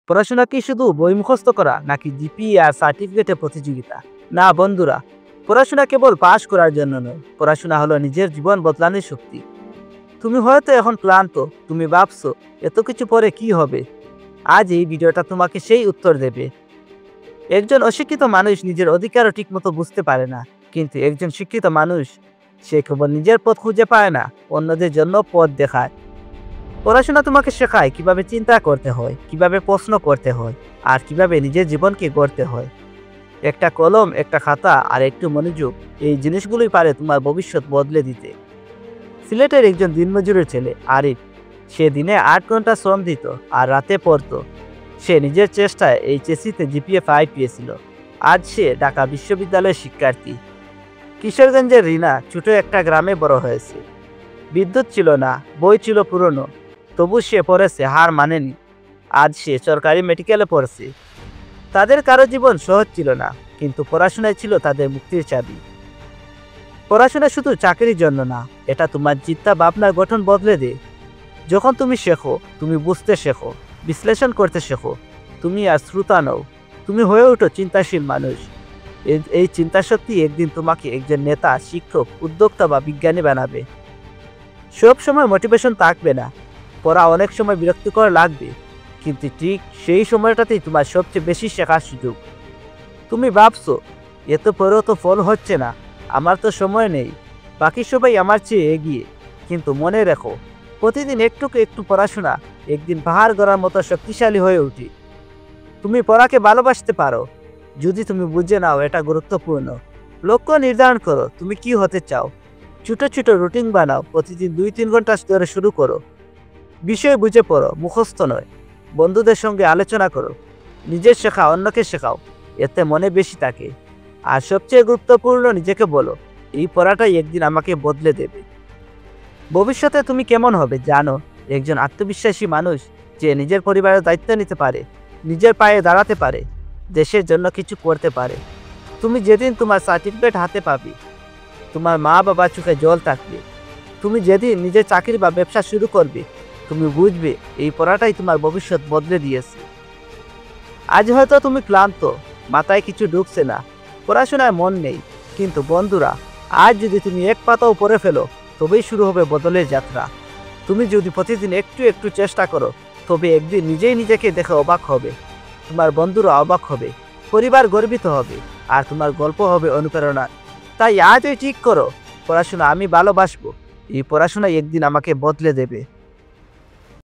পড়াশোনা কি শুধু বই মুখস্থ করা নাকি জিপিএ আর সার্টিফিকেটের প্রতিযোগিতা? না বন্ধুরা, পড়াশোনা কেবল পাশ করার জন্য নয়, পড়াশোনা হলো নিজের জীবন বদলানোর শক্তি। তুমি হয়তো এখন ক্লান্ত, তুমি ভাবছো এত কিছু পরে কি হবে। আজ এই ভিডিওটা তোমাকে সেই উত্তর দেবে। একজন অশিক্ষিত মানুষ নিজের অধিকারও ঠিকমতো বুঝতে পারে না, কিন্তু একজন শিক্ষিত মানুষ সে কেবল নিজের পথ খুঁজে পায় না, অন্যদের জন্য পথ দেখায়। পড়াশোনা তোমাকে শেখায় কিভাবে চিন্তা করতে হয়, কিভাবে প্রশ্ন করতে হয়, আর কিভাবে নিজের জীবনকে গড়তে হয়। একটা কলম, একটা খাতা আর একটু মনোযোগ, এই জিনিসগুলোই পারে তোমার ভবিষ্যৎ বদলে দিতে। সিলেটের একজন দিনমজুরের ছেলে আরিফ, সে দিনে 8 ঘন্টা শ্রম দিত আর রাতে পড়তো। সে নিজের চেষ্টায় এইচএসসিতে জিপিএ 5 পেয়েছিল। আজ সে ঢাকা বিশ্ববিদ্যালয়ের শিক্ষার্থী। কিশোরগঞ্জের রিনা ছোট একটা গ্রামে বড় হয়েছে। বিদ্যুৎ ছিল না, বই ছিল পুরনো, তবু সে পড়েছে, হার মানেনি। আজ সে সরকারি মেডিকেলে পড়ছে। তাদের কারো জীবন সহজ ছিল না, কিন্তু পড়াশোনায় ছিল তাদের মুক্তির চাবি। পড়াশোনা শুধু চাকরির জন্য না, এটা তোমার চিন্তা ভাবনার গঠন বদলে দেয়। যখন তুমি শেখো, তুমি বুঝতে শেখো, বিশ্লেষণ করতে শেখো, তুমি আর শ্রোতা নও, তুমি হয়ে ওঠো চিন্তাশীল মানুষ। এই চিন্তাশক্তি একদিন তোমাকে একজন নেতা, শিক্ষক, উদ্যোক্তা বা বিজ্ঞানী বানাবে। সব সময় মোটিভেশন থাকবে না, পড়া অনেক সময় বিরক্তিকর লাগবে, কিন্তু ঠিক সেই সময়টাতেই তোমার সবচেয়ে বেশি শেখার সুযোগ। তুমি ভাবছো এত পরেও তো ফল হচ্ছে না, আমার তো সময় নেই, বাকি সবাই আমার চেয়ে এগিয়ে। কিন্তু মনে রেখো, প্রতিদিন একটু একটু পড়াশোনা একদিন পাহাড় গড়ার মতো শক্তিশালী হয়ে ওঠে। তুমি পড়াকে ভালোবাসতে পারো যদি তুমি বুঝে নাও এটা গুরুত্বপূর্ণ। লক্ষ্য নির্ধারণ করো, তুমি কি হতে চাও। ছোট ছোট রুটিন বানাও, প্রতিদিন 2-3 ঘন্টা ধরে শুরু করো। বিষয় বুঝে পড়ো, মুখস্থ নয়। বন্ধুদের সঙ্গে আলোচনা করো, নিজের শেখা অন্যকে শেখাও, এতে মনে বেশি থাকে। আর সবচেয়ে গুরুত্বপূর্ণ, নিজেকে বলো এই পড়াটাই একদিন আমাকে বদলে দেবে। ভবিষ্যতে তুমি কেমন হবে জানো? একজন আত্মবিশ্বাসী মানুষ, যে নিজের পরিবারের দায়িত্ব নিতে পারে, নিজের পায়ে দাঁড়াতে পারে, দেশের জন্য কিছু করতে পারে। তুমি যেদিন তোমার সার্টিফিকেট হাতে পাবে, তোমার মা বাবা চোখে জল থাকবে। তুমি যেদিন নিজের চাকরি বা ব্যবসা শুরু করবে, তুমি বুঝবে এই পড়াটাই তোমার ভবিষ্যৎ বদলে দিয়েছে। আজ হয়তো তুমি ক্লান্ত, মাথায় কিছু ঢুকছে না, পড়াশোনায় মন নেই, কিন্তু বন্ধুরা, আজ যদি তুমি এক পাতাও পড়ে ফেলো, তবেই শুরু হবে বদলের যাত্রা। তুমি যদি প্রতিদিন একটু একটু চেষ্টা করো, তবে একদিন নিজেই নিজেকে দেখে অবাক হবে। তোমার বন্ধুরা অবাক হবে, পরিবার গর্বিত হবে, আর তোমার গল্প হবে অনুপ্রেরণা। তাই আজই ঠিক করো, পড়াশোনা আমি ভালোবাসবো, এই পড়াশোনা একদিন আমাকে বদলে দেবে।